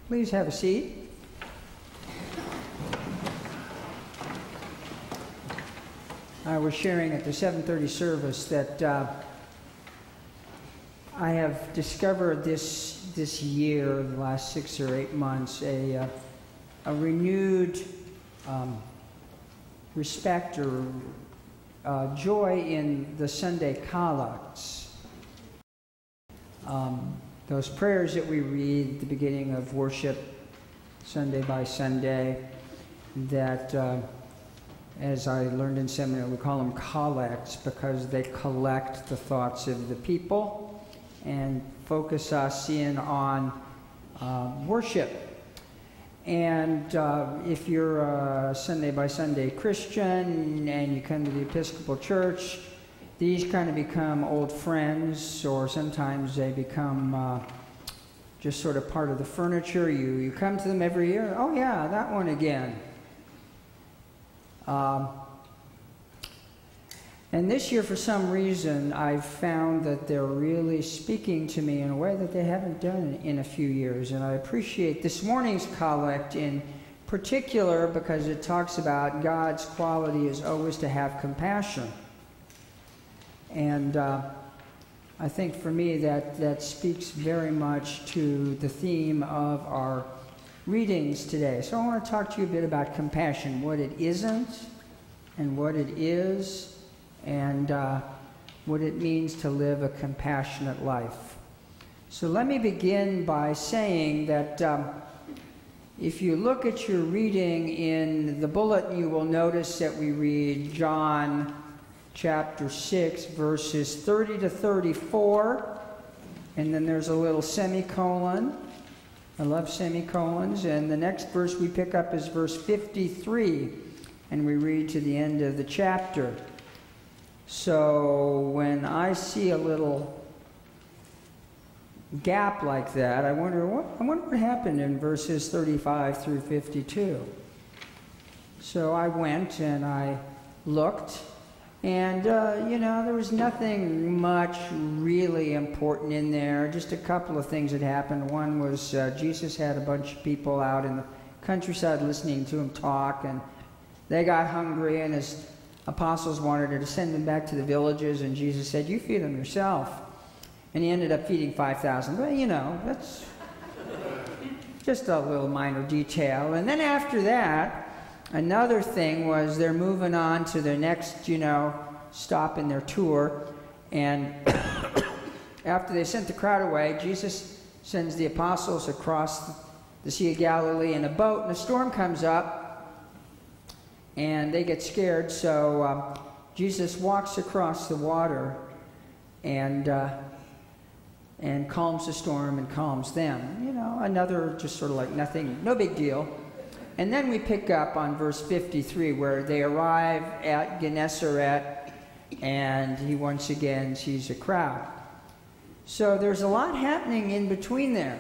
Please have a seat. I was sharing at the 7:30 service that I have discovered this year, the last 6 or 8 months, a renewed respect or joy in the Sunday collects. Those prayers that we read at the beginning of worship, Sunday by Sunday, that, as I learned in seminary, we call them collects because they collect the thoughts of the people and focus us in on worship. And if you're a Sunday by Sunday Christian and you come to the Episcopal Church, these kind of become old friends, or sometimes they become just sort of part of the furniture. You come to them every year. Oh yeah, that one again. And this year, for some reason, I've found that they're really speaking to me in a way that they haven't done in a few years. And I appreciate this morning's collect in particular because it talks about God's quality is always to have compassion. And I think for me that speaks very much to the theme of our readings today. So I want to talk to you a bit about compassion, what it isn't and what it is, and what it means to live a compassionate life. So let me begin by saying that if you look at your reading in the bulletin, you will notice that we read John chapter 6, verses 30 to 34, and then there's a little semicolon. I love semicolons. And the next verse we pick up is verse 53, and we read to the end of the chapter. So when I see a little gap like that, I wonder what happened in verses 35 through 52. So I went and I looked, and there was nothing much really important in there. Just a couple of things that happened. One was Jesus had a bunch of people out in the countryside listening to him talk, and they got hungry, and his apostles wanted to send them back to the villages, and Jesus said, "You feed them yourself." And he ended up feeding 5,000. Well, that's just a little minor detail. And then after that, another thing was they're moving on to their next, stop in their tour. And after they sent the crowd away, Jesus sends the apostles across the Sea of Galilee in a boat, and a storm comes up, and they get scared. So Jesus walks across the water and calms the storm and calms them. Another just sort of like nothing, no big deal. And then we pick up on verse 53 where they arrive at Gennesaret and he once again sees a crowd. So there's a lot happening in between there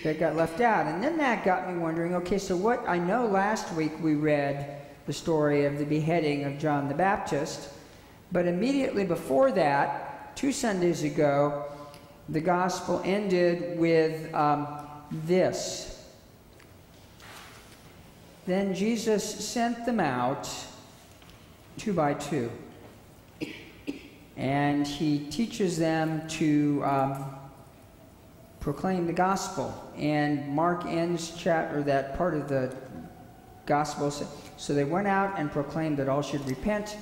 that got left out. And then that got me wondering, okay, so what I know last week we read the story of the beheading of John the Baptist, but immediately before that, 2 Sundays ago, the gospel ended with this. Then Jesus sent them out 2 by 2, and he teaches them to proclaim the gospel. And Mark ends that part of the gospel. So they went out and proclaimed that all should repent.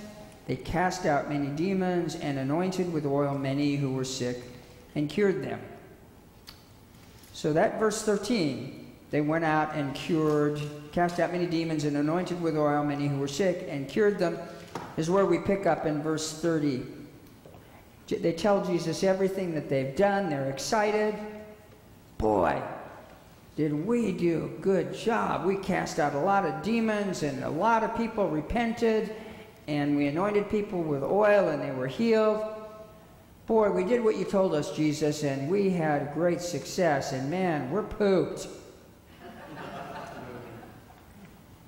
They cast out many demons and anointed with oil many who were sick and cured them. So that verse 13, they went out and cast out many demons and anointed with oil many who were sick and cured them, is where we pick up in verse 30. They tell Jesus everything that they've done. They're excited. Boy, did we do a good job. We cast out a lot of demons and a lot of people repented, and we anointed people with oil and they were healed. Boy, we did what you told us, Jesus, and we had great success, and man, we're pooped.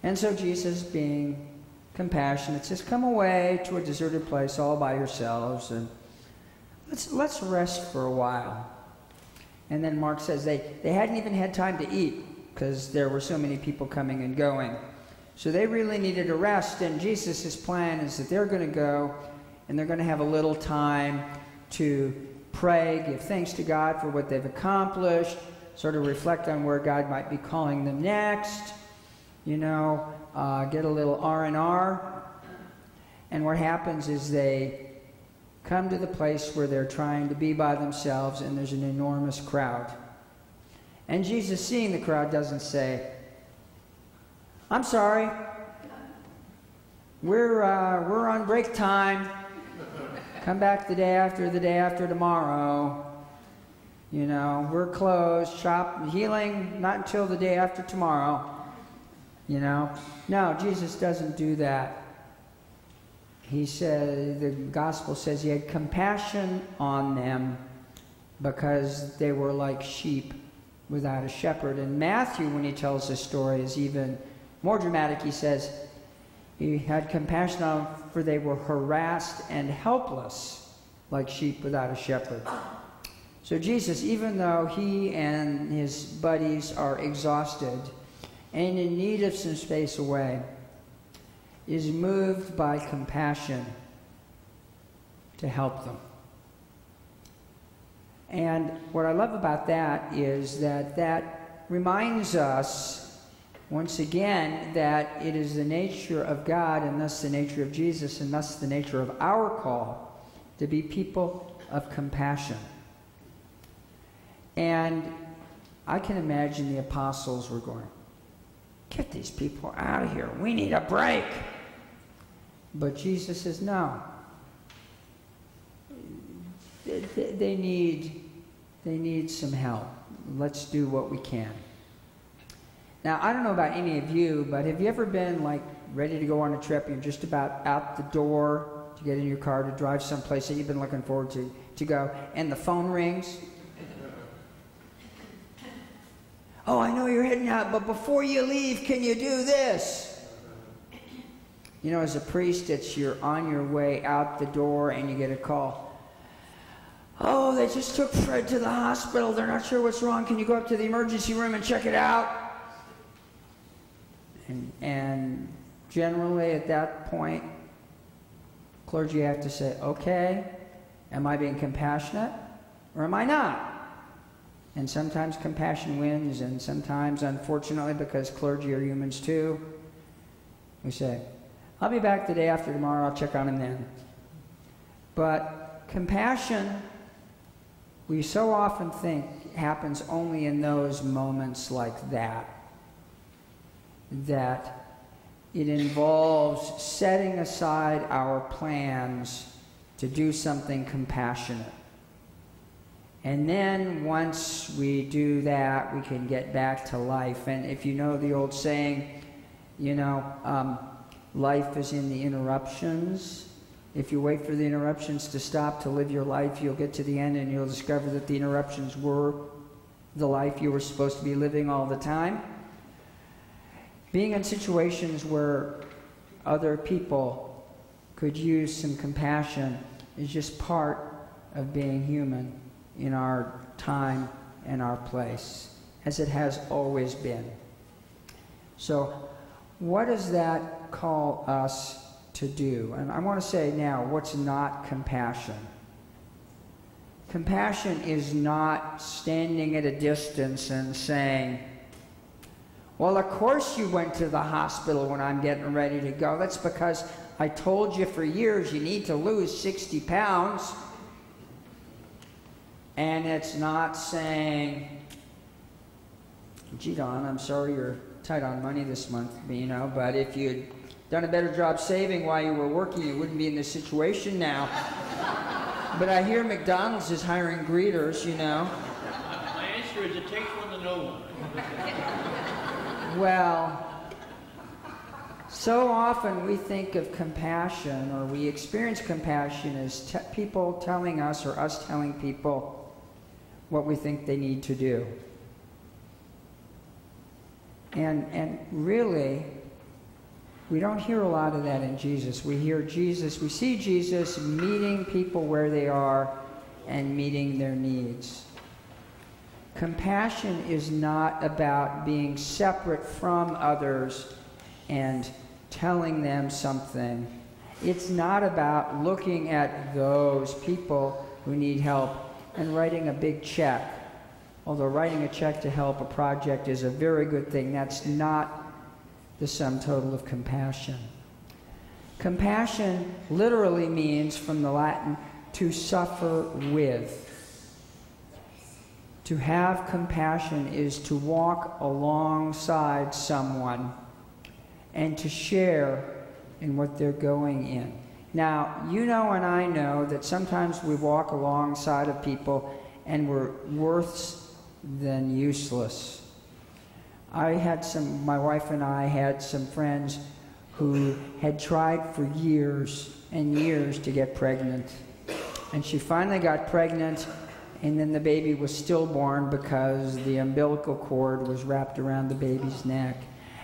And so Jesus, being compassionate, says, come away to a deserted place all by yourselves, and let's rest for a while. And then Mark says they hadn't even had time to eat because there were so many people coming and going. So they really needed a rest, and Jesus' plan is that they're going to go and they're going to have a little time to pray, give thanks to God for what they've accomplished, sort of reflect on where God might be calling them next, get a little R&R. And what happens is they come to the place where they're trying to be by themselves, and there's an enormous crowd. And Jesus, seeing the crowd, doesn't say, "I'm sorry, we're on break time. Come back the day after tomorrow. We're closed. Shop healing not until the day after tomorrow." No, Jesus doesn't do that. He said, the gospel says he had compassion on them because they were like sheep without a shepherd. And Matthew, when he tells this story, is even more dramatic. He says he had compassion on them for they were harassed and helpless like sheep without a shepherd. So Jesus, even though he and his buddies are exhausted and in need of some space away, is moved by compassion to help them. And what I love about that is that reminds us, once again, that it is the nature of God, and thus the nature of Jesus, and thus the nature of our call, to be people of compassion. And I can imagine the apostles were going, "Get these people out of here. We need a break." But Jesus says, no. They need some help. Let's do what we can. Now, I don't know about any of you, but have you ever been ready to go on a trip? You're just about out the door to get in your car to drive someplace that you've been looking forward to go, and the phone rings? "Oh, I know you're heading out, but before you leave, can you do this?" As a priest, you're on your way out the door and you get a call. "Oh, they just took Fred to the hospital. They're not sure what's wrong. Can you go up to the emergency room and check it out?" And generally at that point, clergy have to say, "Okay, am I being compassionate or am I not?" And sometimes compassion wins, and sometimes, unfortunately, because clergy are humans too, we say, "I'll be back the day after tomorrow. I'll check on him then." But compassion, we so often think, happens only in those moments like that. That it involves setting aside our plans to do something compassionate. And then once we do that, we can get back to life. And if you know the old saying, life is in the interruptions. If you wait for the interruptions to stop to live your life, you'll get to the end and you'll discover that the interruptions were the life you were supposed to be living all the time. Being in situations where other people could use some compassion is just part of being human in our time and our place, as it has always been. So what does that call us to do? And I want to say now, what's not compassion? Compassion is not standing at a distance and saying, "Well, of course you went to the hospital when I'm getting ready to go. That's because I told you for years you need to lose 60 pounds. And it's not saying, "Gee, Don, I'm sorry you're tight on money this month, but if you'd done a better job saving while you were working, you wouldn't be in this situation now. But I hear McDonald's is hiring greeters, My answer is it takes one to know one. Well, so often we think of compassion, or we experience compassion as people telling us, or us telling people what we think they need to do. And really, we don't hear a lot of that in Jesus. We see Jesus meeting people where they are and meeting their needs. Compassion is not about being separate from others and telling them something. It's not about looking at those people who need help and writing a big check. Although writing a check to help a project is a very good thing, that's not the sum total of compassion. Compassion literally means, from the Latin, to suffer with. To have compassion is to walk alongside someone and to share in what they're going in. Now, you know and I know that sometimes we walk alongside of people and we're worse than useless. My wife and I had some friends who had tried for years and years to get pregnant. And she finally got pregnant, and then the baby was stillborn because the umbilical cord was wrapped around the baby's neck.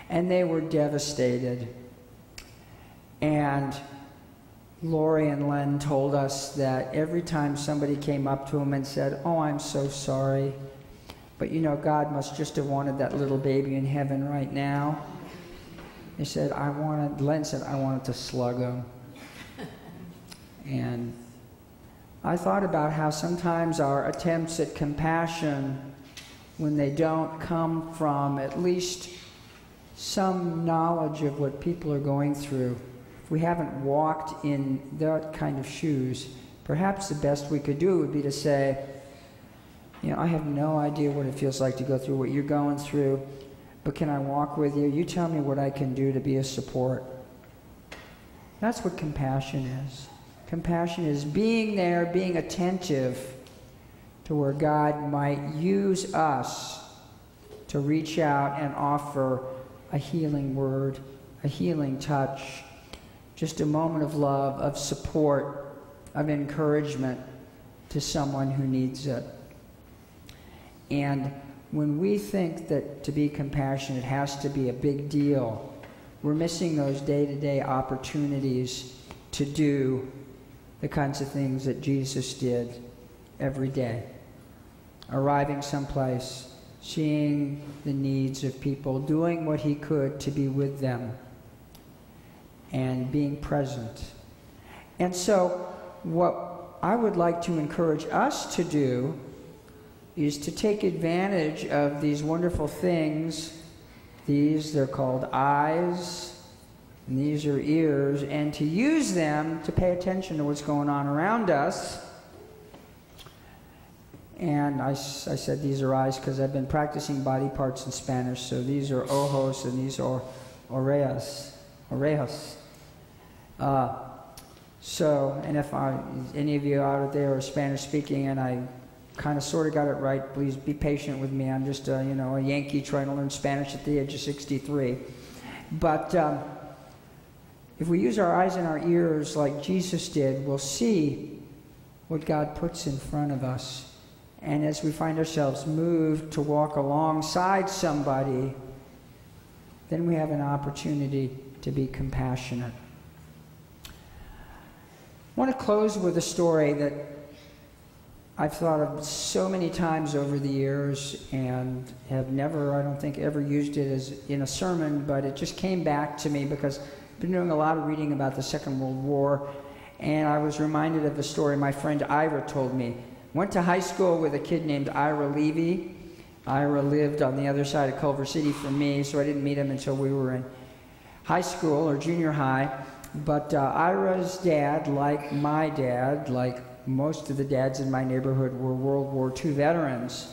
And they were devastated. And Lori and Len told us that every time somebody came up to them and said, "Oh, I'm so sorry, but you know, God must just have wanted that little baby in heaven right now." They said, Len said, "I wanted to slug him." And I thought about how sometimes our attempts at compassion, when they don't come from at least some knowledge of what people are going through, if we haven't walked in that kind of shoes, perhaps the best we could do would be to say, you know, I have no idea what it feels like to go through what you're going through, but can I walk with you? You tell me what I can do to be a support. That's what compassion is. Compassion is being there, being attentive to where God might use us to reach out and offer a healing word, a healing touch, just a moment of love, of support, of encouragement to someone who needs it. And when we think that to be compassionate has to be a big deal, we're missing those day-to-day opportunities to do the kinds of things that Jesus did every day. Arriving someplace, seeing the needs of people, doing what he could to be with them, and being present. And so what I would like to encourage us to do is to take advantage of these wonderful things. They're called eyes, and these are ears, and to use them to pay attention to what's going on around us. And I said these are eyes because I've been practicing body parts in Spanish, so these are ojos and these are orejas. And if any of you out there are Spanish speaking and I kind of sort of got it right, please be patient with me. I'm just a Yankee trying to learn Spanish at the age of 63. But if we use our eyes and our ears like Jesus did, we'll see what God puts in front of us. And as we find ourselves moved to walk alongside somebody, then we have an opportunity to be compassionate. I want to close with a story that I've thought of so many times over the years and have never, I don't think, ever used it as in a sermon, but it just came back to me because I've been doing a lot of reading about the Second World War, and I was reminded of a story my friend Ira told me. Went to high school with a kid named Ira Levy. Ira lived on the other side of Culver City from me, so I didn't meet him until we were in high school or junior high. But Ira's dad, like my dad, like most of the dads in my neighborhood, were World War II veterans.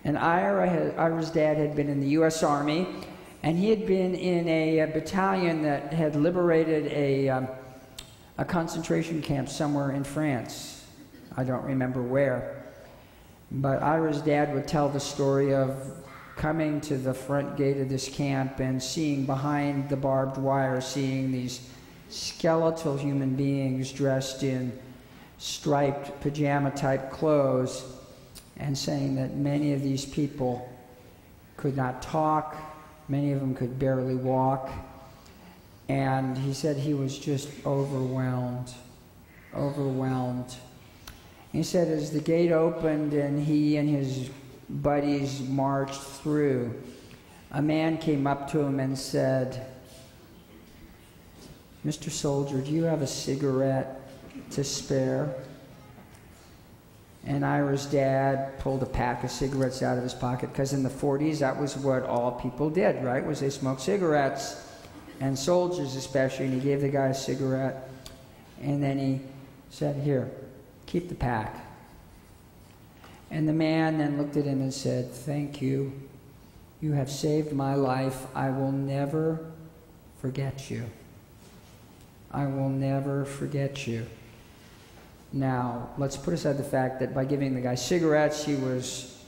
And Ira's dad had been in the U.S. Army, and he had been in a battalion that had liberated a concentration camp somewhere in France. I don't remember where. But Ira's dad would tell the story of coming to the front gate of this camp and seeing behind the barbed wire, seeing these skeletal human beings dressed in striped pajama-type clothes, and saying that many of these people could not talk, many of them could barely walk, and he said he was just overwhelmed. He said as the gate opened and he and his buddies marched through, a man came up to him and said, "Mr. Soldier, do you have a cigarette to spare?" And Ira's dad pulled a pack of cigarettes out of his pocket, because in the 40s, that was what all people did, right? Was they smoked cigarettes, and soldiers especially, and he gave the guy a cigarette, and then he said, "Here, keep the pack." And the man then looked at him and said, "Thank you. You have saved my life. I will never forget you. I will never forget you." Now, let's put aside the fact that by giving the guy cigarettes, he was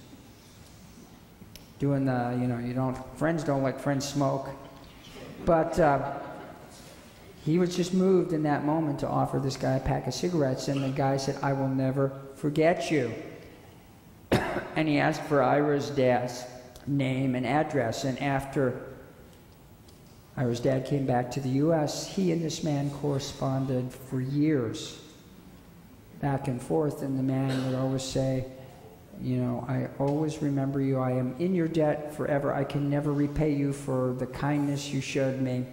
doing the, friends don't let friends smoke. But he was just moved in that moment to offer this guy a pack of cigarettes, and the guy said, "I will never forget you." And he asked for Ira's dad's name and address, and after Ira's dad came back to the U.S., he and this man corresponded for years, back and forth, and the man would always say, "I always remember you. I am in your debt forever. I can never repay you for the kindness you showed me."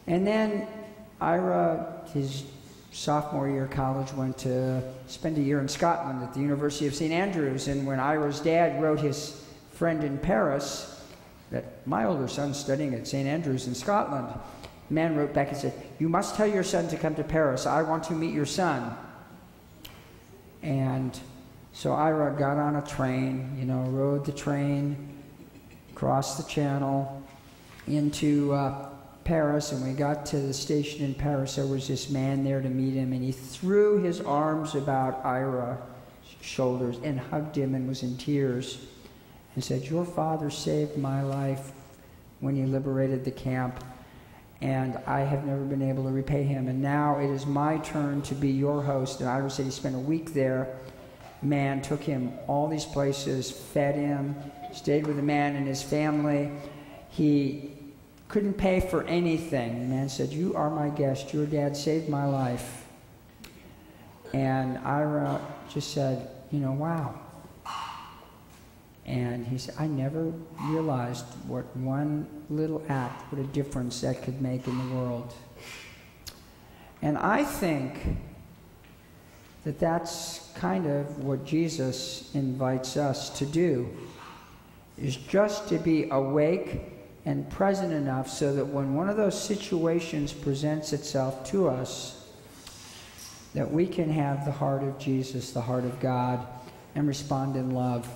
And then Ira, his sophomore year of college, went to spend a year in Scotland at the University of St. Andrews, and when Ira's dad wrote his friend in Paris that my older son's studying at St. Andrews in Scotland, the man wrote back and said, "You must tell your son to come to Paris. I want to meet your son." And so Ira got on a train, rode the train, crossed the channel into Paris, and we got to the station in Paris. There was this man there to meet him, and he threw his arms about Ira's shoulders and hugged him and was in tears and said, "Your father saved my life when he liberated the camp, and I have never been able to repay him, and now it is my turn to be your host." And Ira said he spent a week there. Man took him all these places, fed him, stayed with the man and his family. He couldn't pay for anything. The man said, "You are my guest. Your dad saved my life." And Ira just said, "Wow." And he said, "I never realized what one little act, what a difference that could make in the world." And I think that that's kind of what Jesus invites us to do, is just to be awake and present enough so that when one of those situations presents itself to us, that we can have the heart of Jesus, the heart of God, and respond in love.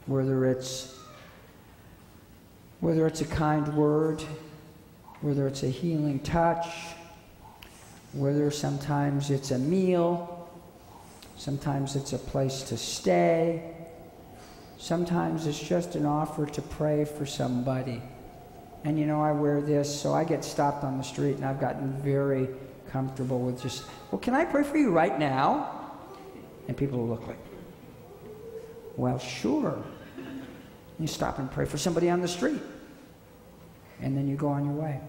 Whether it's a kind word, whether it's a healing touch, whether sometimes it's a meal, sometimes it's a place to stay, sometimes it's just an offer to pray for somebody. And I wear this, so I get stopped on the street, and I've gotten very comfortable with just, "Well, can I pray for you right now?" And people will look like, "Well, sure." You stop and pray for somebody on the street, and then you go on your way.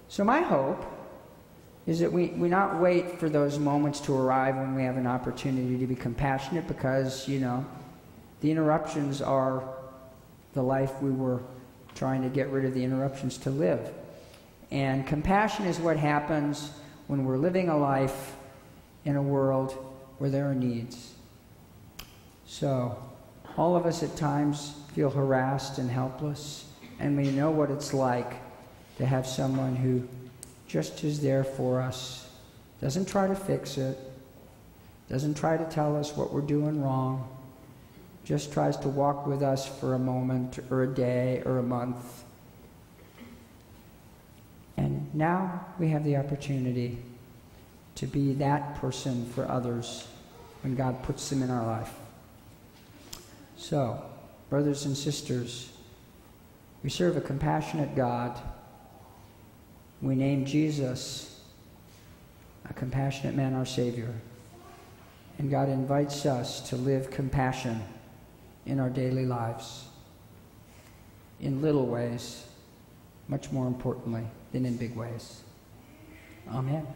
So my hope is that we not wait for those moments to arrive when we have an opportunity to be compassionate, because, the interruptions are the life we were trying to get rid of the interruptions to live. And compassion is what happens when we're living a life in a world where there are needs. So, all of us at times feel harassed and helpless, and we know what it's like to have someone who just is there for us, doesn't try to fix it, doesn't try to tell us what we're doing wrong, just tries to walk with us for a moment or a day or a month. And now we have the opportunity to be that person for others when God puts them in our life. So, brothers and sisters, we serve a compassionate God. We name Jesus a compassionate man, our Savior. And God invites us to live compassion in our daily lives, in little ways, much more importantly than in big ways. Amen.